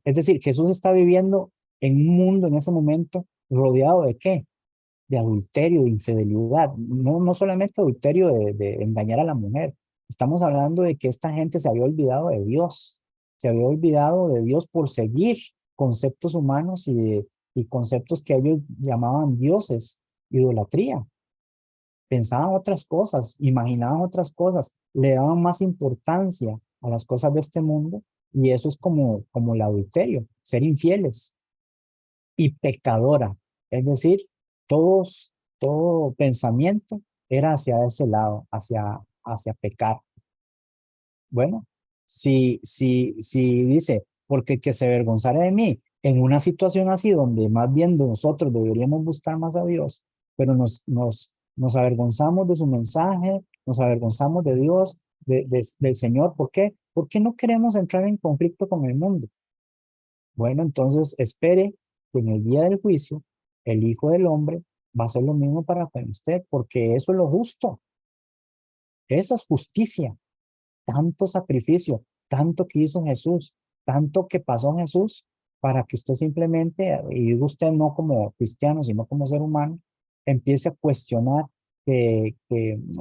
decir, Jesús está viviendo en un mundo en ese momento rodeado de qué? De adulterio, de infidelidad. No, no solamente adulterio de engañar a la mujer. Estamos hablando de que esta gente se había olvidado de Dios. Se había olvidado de Dios por seguir conceptos humanos y conceptos que ellos llamaban dioses, idolatría. Pensaban otras cosas, imaginaban otras cosas, le daban más importancia a las cosas de este mundo y eso es como el adulterio, ser infieles y pecadora. Es decir, todo pensamiento era hacia ese lado, hacia pecar. Bueno, si dice, porque el que se avergonzara de mí en una situación así donde más bien nosotros deberíamos buscar más a Dios, pero nos avergonzamos de su mensaje, nos avergonzamos de Dios, del Señor. ¿Por qué? Porque no queremos entrar en conflicto con el mundo. Bueno, entonces espere que en el día del juicio el Hijo del Hombre va a hacer lo mismo para con usted, porque eso es lo justo, eso es justicia. Tanto sacrificio, tanto que hizo Jesús, tanto que pasó Jesús para que usted simplemente, y digo usted no como cristiano, sino como ser humano, empiece a cuestionar que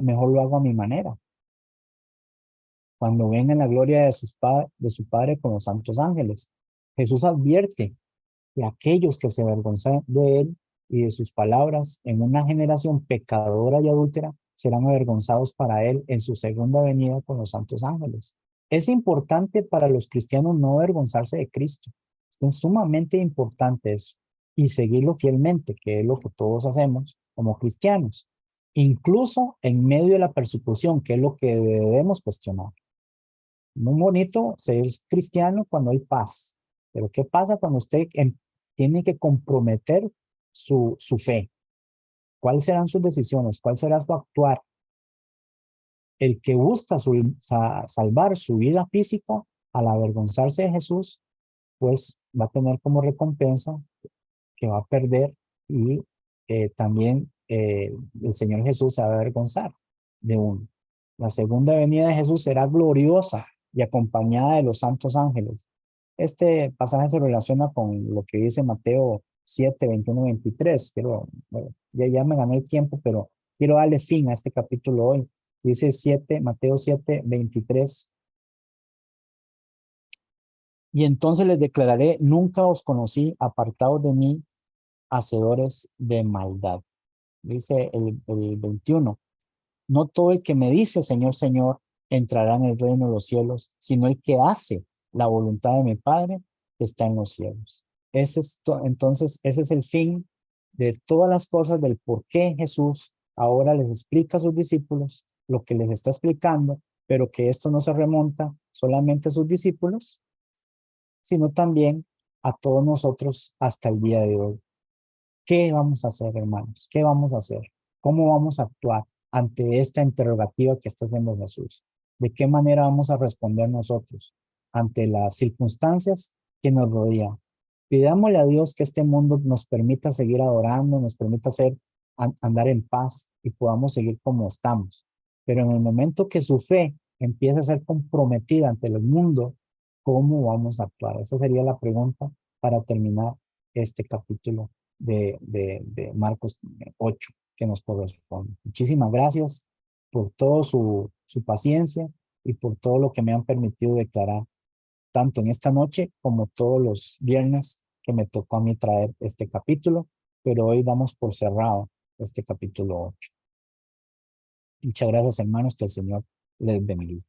mejor lo hago a mi manera. Cuando venga en la gloria de su Padre con los santos ángeles, Jesús advierte que aquellos que se avergonzan de él y de sus palabras en una generación pecadora y adúltera serán avergonzados para él en su segunda venida con los santos ángeles. Es importante para los cristianos no avergonzarse de Cristo. Es sumamente importante eso y seguirlo fielmente, que es lo que todos hacemos como cristianos, incluso en medio de la persecución, que es lo que debemos cuestionar. Muy bonito ser cristiano cuando hay paz, pero ¿qué pasa cuando usted tiene que comprometer su fe? ¿Cuáles serán sus decisiones? ¿Cuál será su actuar? El que busca salvar su vida física al avergonzarse de Jesús, pues va a tener como recompensa que va a perder y también el Señor Jesús se va a avergonzar de uno. La segunda venida de Jesús será gloriosa y acompañada de los santos ángeles. Este pasaje se relaciona con lo que dice Mateo 7, 21, 23. Bueno, ya me gané el tiempo, pero quiero darle fin a este capítulo hoy. Dice Mateo 7, 23. Y entonces les declararé, nunca os conocí, apartados de mí, hacedores de maldad. Dice el 21. No todo el que me dice, Señor, Señor, entrará en el reino de los cielos, sino el que hace la voluntad de mi Padre que está en los cielos. Entonces, ese es el fin de todas las cosas del por qué Jesús ahora les explica a sus discípulos lo que les está explicando, pero que esto no se remonta solamente a sus discípulos, sino también a todos nosotros hasta el día de hoy. ¿Qué vamos a hacer, hermanos? ¿Qué vamos a hacer? ¿Cómo vamos a actuar ante esta interrogativa que está haciendo Jesús? ¿De qué manera vamos a responder nosotros ante las circunstancias que nos rodean? Pidámosle a Dios que este mundo nos permita seguir adorando, nos permita andar en paz y podamos seguir como estamos. Pero en el momento que su fe empiece a ser comprometida ante el mundo, ¿cómo vamos a actuar? Esa sería la pregunta para terminar este capítulo de Marcos 8 que nos corresponde. Muchísimas gracias por todo su paciencia y por todo lo que me han permitido declarar, tanto en esta noche como todos los viernes que me tocó a mí traer este capítulo, pero hoy damos por cerrado este capítulo 8. Muchas gracias, hermanos, que el Señor les bendiga.